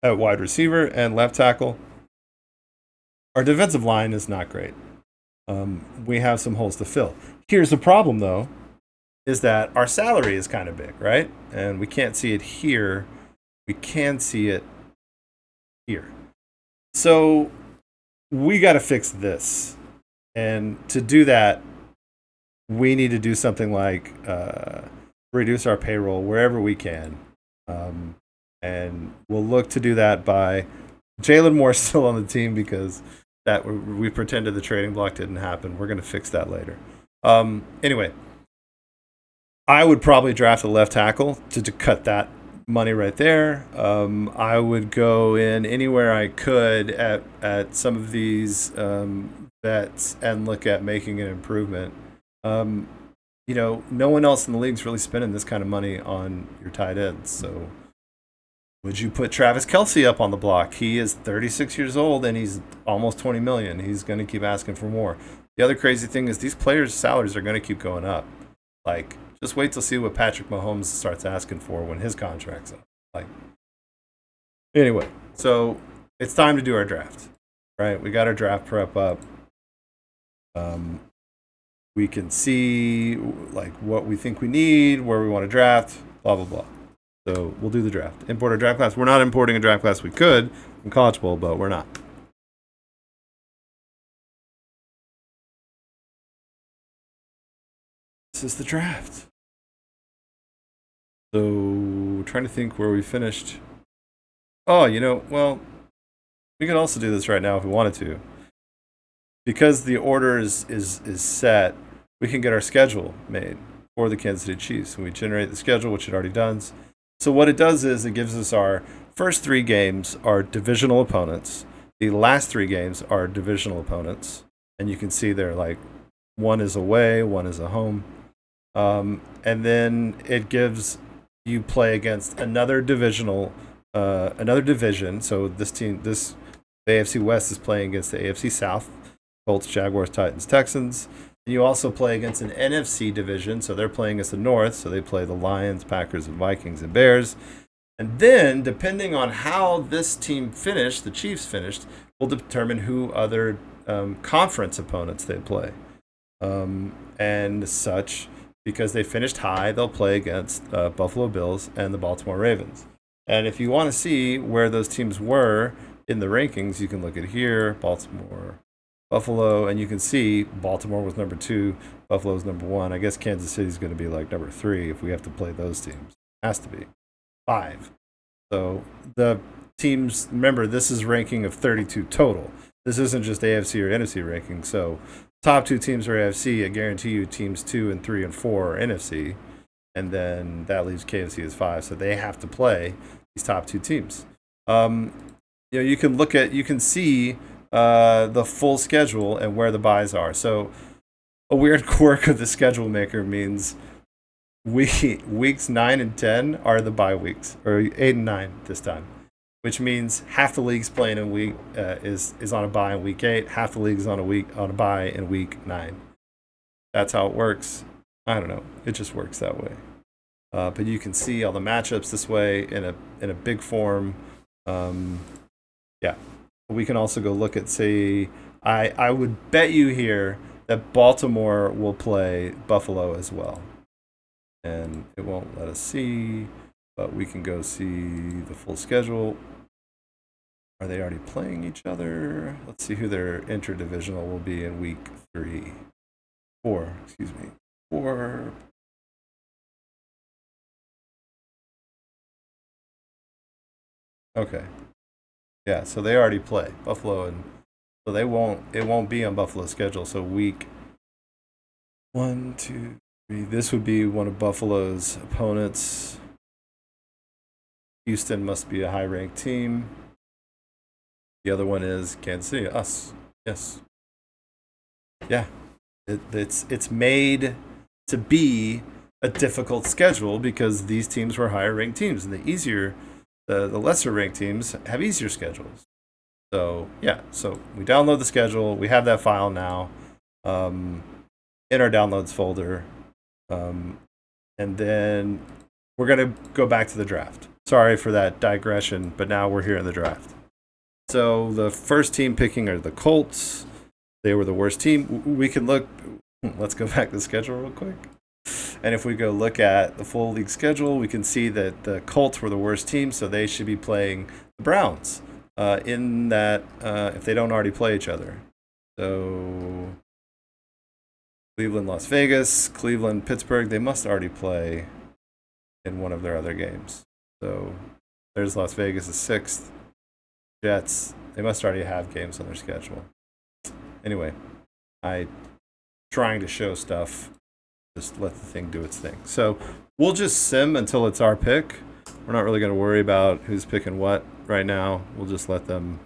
Speaker 1: at wide receiver and left tackle. Our defensive line is not great. We have some holes to fill. Here's the problem, though, is that our salary is kind of big, right? And we can't see it here. We can see it here. So we got to fix this. And to do that, we need to do something like reduce our payroll wherever we can. And we'll look to do that by Jalen Moore still on the team because that we pretended the trading block didn't happen. We're going to fix that later. Anyway, I would probably draft a left tackle to cut that money right there. I would go in anywhere I could at some of these bets and look at making an improvement. No one else in the league's really spending this kind of money on your tight ends. So would you put Travis Kelce up on the block? He is 36 years old and he's almost $20 million. He's going to keep asking for more. The other crazy thing is these players' salaries are going to keep going up. Like, just wait to see what Patrick Mahomes starts asking for when his contract's up. Anyway, so it's time to do our draft, right? We got our draft prep up. We can see what we think we need, where we want to draft, blah, blah, blah. So we'll do the draft. Import our draft class. We're not importing a draft class. We could in College Bowl, but we're not. This is the draft. So trying to think where we finished. Oh, we could also do this right now if we wanted to. Because the order is set, we can get our schedule made for the Kansas City Chiefs. And we generate the schedule, which it already does. So what it does is it gives us our first 3 games are divisional opponents. The last 3 games are divisional opponents, and you can see they're like one is away, one is a home, and then it gives you play against another division. So the AFC West is playing against the AFC South, Colts, Jaguars, Titans, Texans. And you also play against an NFC division, so they're playing against the North, so they play the Lions, Packers, and Vikings and Bears. And then, depending on how this team finished, the Chiefs finished, will determine who other conference opponents they play. And such, because they finished high, they'll play against Buffalo Bills and the Baltimore Ravens. And if you want to see where those teams were in the rankings, you can look at here, Baltimore, Buffalo, and you can see Baltimore was number 2, Buffalo was number 1. I guess Kansas City is going to be like number 3 if we have to play those teams. Has to be 5. So the teams, remember, this is ranking of 32 total. This isn't just AFC or NFC ranking. So top 2 teams are AFC. I guarantee you teams 2 and 3 and 4 are NFC. And then that leaves KFC as 5. So they have to play these top 2 teams. You can see the full schedule and where the buys are. So a weird quirk of the schedule maker means weeks 9 and 10 are the bye weeks, or 8 and 9 this time, which means half the league's playing in week is on a bye in week 8, half the league's on a bye in week 9. That's how it works. I don't know. It just works that way. But you can see all the matchups this way in a big form. Yeah. We can also go look at, say, I would bet you here that Baltimore will play Buffalo as well. And it won't let us see, but we can go see the full schedule. Are they already playing each other? Let's see who their interdivisional will be in week 4. Okay. Yeah, so they already play Buffalo, and so it won't be on Buffalo's schedule. So week 1, 2, 3. This would be one of Buffalo's opponents. Houston must be a high-ranked team. The other one is Kansas City, us. Yes. Yeah. It's made to be a difficult schedule because these teams were higher-ranked teams, and the lesser-ranked teams have easier schedules. So yeah, so we download the schedule. We have that file now in our downloads folder, and then we're gonna go back to the draft. Sorry for that digression, but now we're here in the draft. So the first team picking are the Colts. They were the worst team. We can look. Let's go back to the schedule real quick. And if we go look at the full league schedule, we can see that the Colts were the worst team, so they should be playing the Browns in that if they don't already play each other. So Cleveland, Las Vegas, Cleveland, Pittsburgh, they must already play in one of their other games. So there's Las Vegas is 6th. Jets, they must already have games on their schedule. Anyway, I trying to show stuff. Just let the thing do its thing. So we'll just sim until it's our pick. We're not really going to worry about who's picking what right now. We'll just let them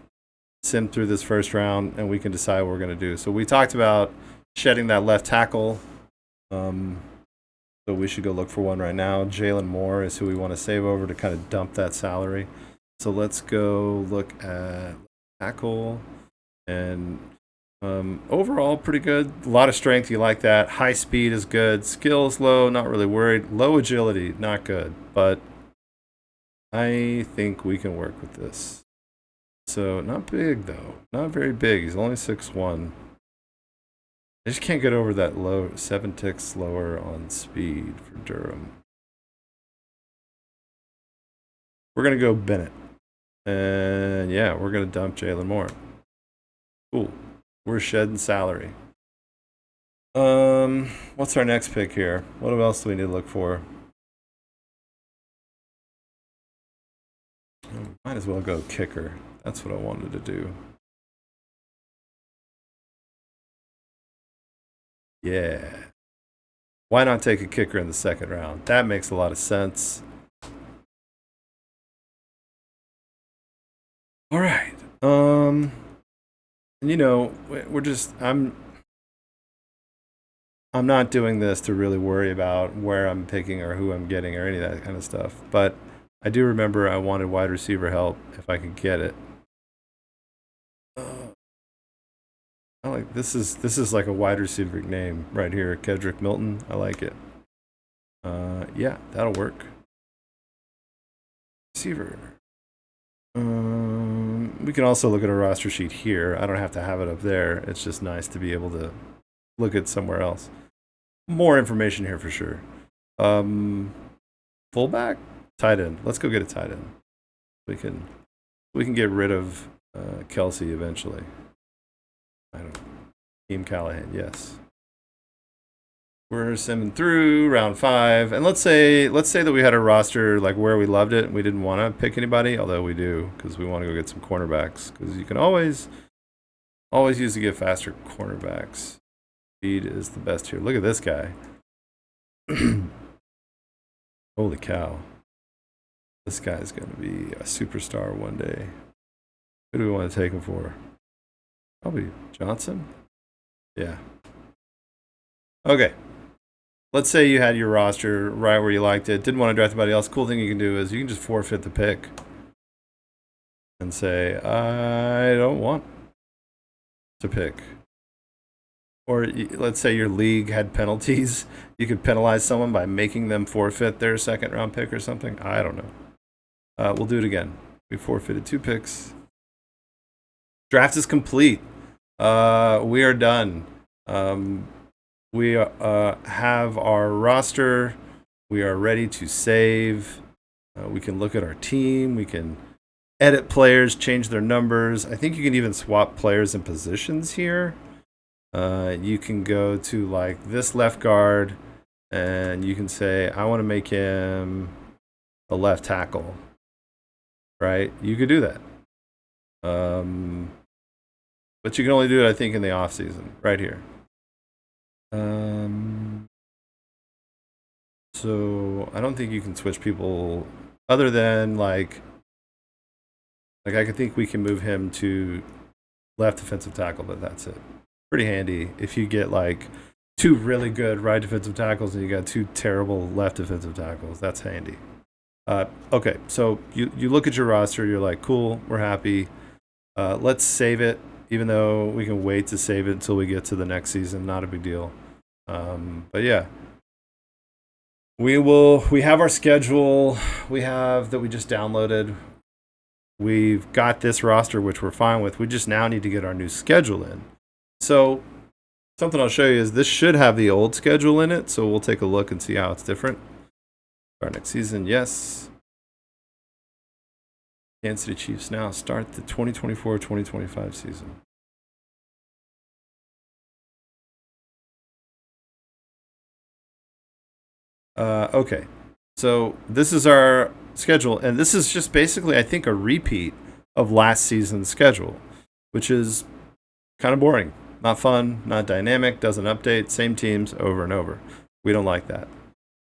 Speaker 1: sim through this first round, and we can decide what we're going to do. So we talked about shedding that left tackle. So we should go look for one right now. Jalen Moore is who we want to save over to kind of dump that salary. So let's go look at tackle. And overall, pretty good. A lot of strength, you like that. High speed is good. Skills low, not really worried. Low agility, not good. But I think we can work with this. So not big, though. Not very big. He's only 6'1". I just can't get over that low 7 ticks slower on speed for Durham. We're going to go Bennett. And yeah, we're going to dump Jalen Moore. Cool. We're shedding salary. What's our next pick here? What else do we need to look for? Might as well go kicker. That's what I wanted to do. Yeah. Why not take a kicker in the second round? That makes a lot of sense. All right. And we're just I'm not doing this to really worry about where I'm picking or who I'm getting or any of that kind of stuff. But I do remember I wanted wide receiver help if I could get it. I like this is like a wide receiver name right here, Kedrick Milton. I like it. Yeah, that'll work. Receiver. We can also look at a roster sheet here. I don't have to have it up there. It's just nice to be able to look at somewhere else. More information here for sure. Fullback, tight end. Let's go get a tight end. We can get rid of Kelsey eventually. I don't know. Team Callahan, yes. We're simming through round 5, and let's say that we had a roster like where we loved it and we didn't want to pick anybody, although we do because we want to go get some cornerbacks because you can always use to get faster cornerbacks. Speed is the best here. Look at this guy. Holy cow. This guy's going to be a superstar one day. Who do we want to take him for? Probably Johnson? Yeah. Okay. Let's say you had your roster right where you liked it, didn't want to draft anybody else. Cool thing you can do is you can just forfeit the pick and say, I don't want to pick. Or let's say your league had penalties. You could penalize someone by making them forfeit their second round pick or something. I don't know. We'll do it again. We forfeited 2 picks. Draft is complete. We are done. We have our roster. We are ready to save. We can look at our team. We can edit players, change their numbers. I think you can even swap players and positions here. You can go to like this left guard and you can say, I want to make him a left tackle. Right? You could do that. But you can only do it, I think, in the off season, right here. So I don't think you can switch people other than like I could think we can move him to left defensive tackle, but that's it. Pretty handy if you get like 2 really good right defensive tackles and you got 2 terrible left defensive tackles. That's handy. Okay, so you look at your roster, you're like, cool, we're happy. Let's save it, even though we can wait to save it until we get to the next season. Not a big deal. But yeah, we have our schedule. We have that we just downloaded. We've got this roster, which we're fine with. We just now need to get our new schedule in. So something I'll show you is this should have the old schedule in it. So we'll take a look and see how it's different. Our next season, yes. Kansas City Chiefs now start the 2024-2025 season. Okay, so this is our schedule, and this is just basically, I think, a repeat of last season's schedule, which is kind of boring, not fun, not dynamic, doesn't update, same teams over and over. We don't like that.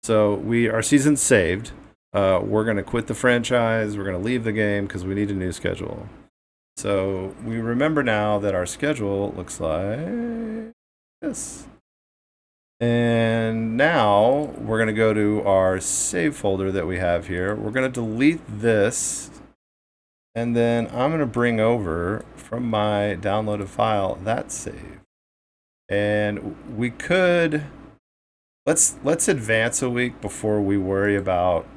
Speaker 1: So our season's saved. We're going to quit the franchise. We're going to leave the game because we need a new schedule. So we remember now that our schedule looks like this. And now we're going to go to our save folder that we have here. We're going to delete this. And then I'm going to bring over from my downloaded file that save. And we could, let's advance a week before we worry about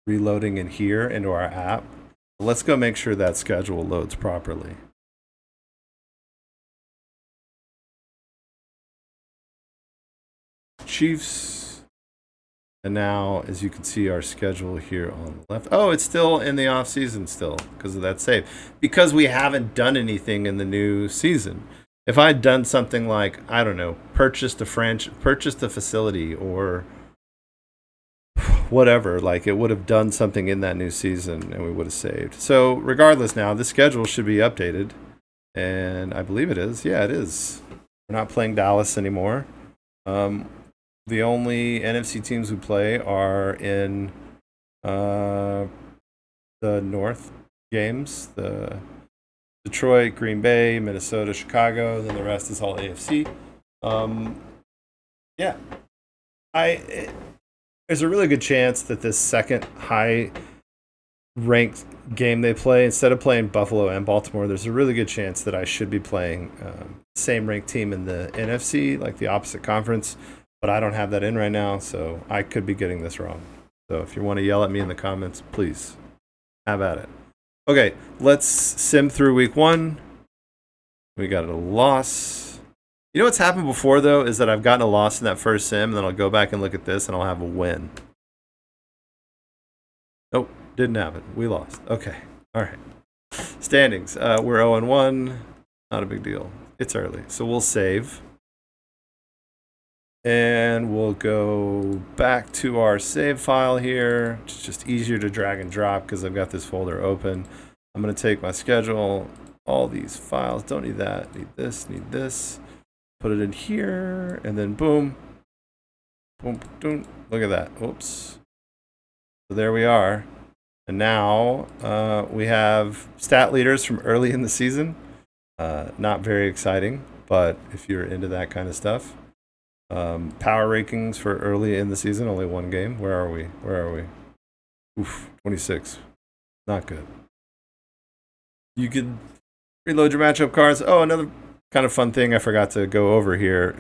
Speaker 1: reloading in here into our app. Let's go make sure that schedule loads properly. Chiefs. And now, as you can see, our schedule here on the left. Oh, it's still in the off season still because of that save. Because we haven't done anything in the new season. If I had done something like, I don't know, purchased a facility or whatever, like it would have done something in that new season and we would have saved. So regardless now, the schedule should be updated. And I believe it is. Yeah, it is. We're not playing Dallas anymore. The only NFC teams we play are in the North games, the Detroit, Green Bay, Minnesota, Chicago, and then the rest is all AFC. Yeah, there's a really good chance that this second high ranked game they play, instead of playing Buffalo and Baltimore, there's a really good chance that I should be playing same ranked team in the NFC, like the opposite conference, but I don't have that in right now, so I could be getting this wrong. So if you want to yell at me in the comments, please have at it. Okay, let's sim through week 1. We got a loss. You know what's happened before, though, is that I've gotten a loss in that first sim, and then I'll go back and look at this, and I'll have a win. Nope, didn't happen. We lost. Okay, all right. Standings. We're 0-1. Not a big deal. It's early, so we'll save. And we'll go back to our save file here. It's just easier to drag and drop because I've got this folder open. I'm going to take my schedule, all these files. Don't need that. Need this. Put it in here, and then boom. Boom, boom. Look at that. Oops. So there we are. And now we have stat leaders from early in the season. Not very exciting, but if you're into that kind of stuff. Power rankings for early in the season, only one game. Where are we? Oof, 26. Not good. You could reload your matchup cards. Oh, another kind of fun thing I forgot to go over here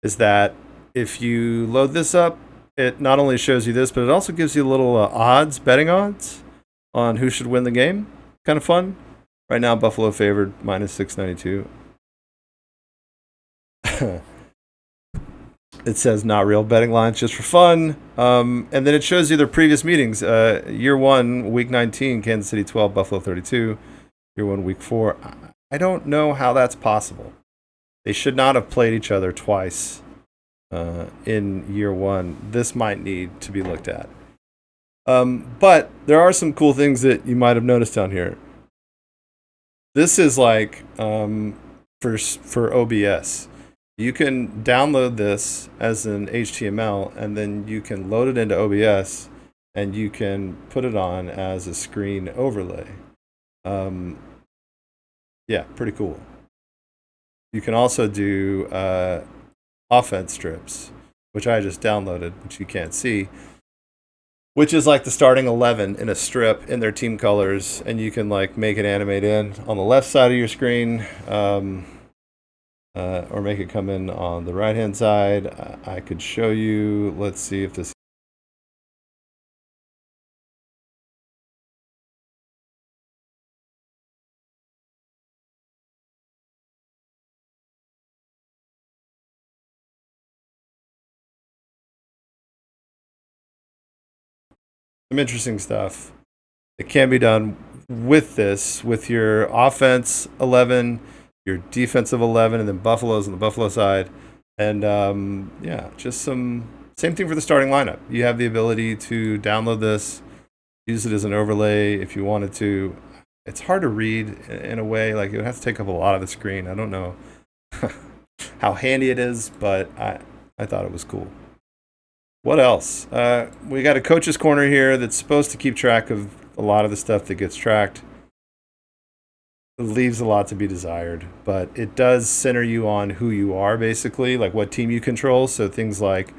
Speaker 1: is that if you load this up, it not only shows you this, but it also gives you little betting odds on who should win the game. Kind of fun. Right now, Buffalo favored -692. It says not real betting lines, just for fun. And then it shows you their previous meetings. Year 1, week 19, Kansas City 12, Buffalo 32. Year 1, week 4. I don't know how that's possible. They should not have played each other twice in year 1. This might need to be looked at. But there are some cool things that you might have noticed down here. This is like for OBS. You can download this as an HTML, and then you can load it into OBS, and you can put it on as a screen overlay. Yeah, pretty cool. You can also do offense strips, which I just downloaded, which you can't see, which is like the starting 11 in a strip in their team colors, and you can like make it animate in on the left side of your screen. Or make it come in on the right-hand side. I could show you. Let's see if this. Some interesting stuff. It can be done with this, with your offense 11, your defensive 11, and then Buffalo's on the Buffalo side. And yeah, just same thing for the starting lineup. You have the ability to download this, use it as an overlay if you wanted to. It's hard to read in a way, like it would have to take up a lot of the screen. I don't know how handy it is, but I thought it was cool. What else? We got a coach's corner here that's supposed to keep track of a lot of the stuff that gets tracked. It leaves a lot to be desired, but it does center you on who you are, basically, like what team you control. So things like,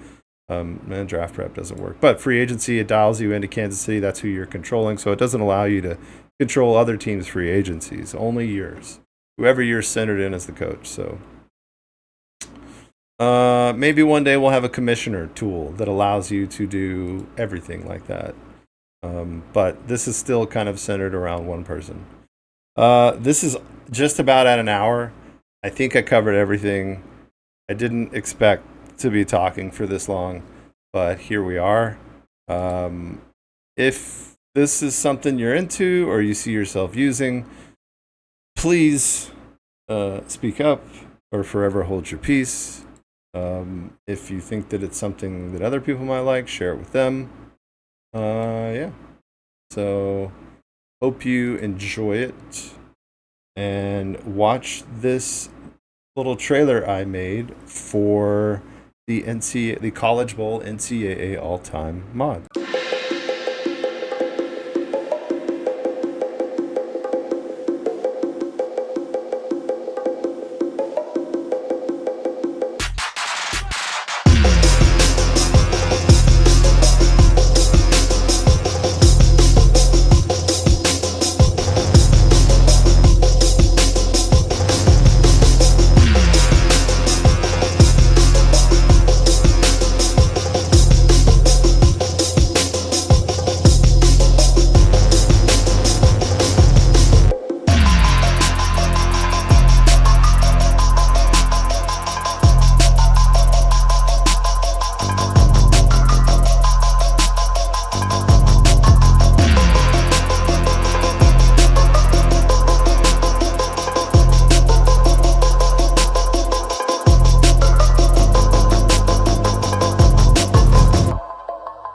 Speaker 1: draft prep doesn't work, but free agency, it dials you into Kansas City. That's who you're controlling. So it doesn't allow you to control other teams' free agencies, only yours. Whoever you're centered in as the coach. So maybe one day we'll have a commissioner tool that allows you to do everything like that. But this is still kind of centered around one person. This is just about at an hour. I think I covered everything. I didn't expect to be talking for this long, but here we are. If this is something you're into or you see yourself using, please speak up or forever hold your peace. If you think that it's something that other people might like, share it with them. Yeah. So hope you enjoy it and watch this little trailer I made for the College Bowl NCAA all-time mod.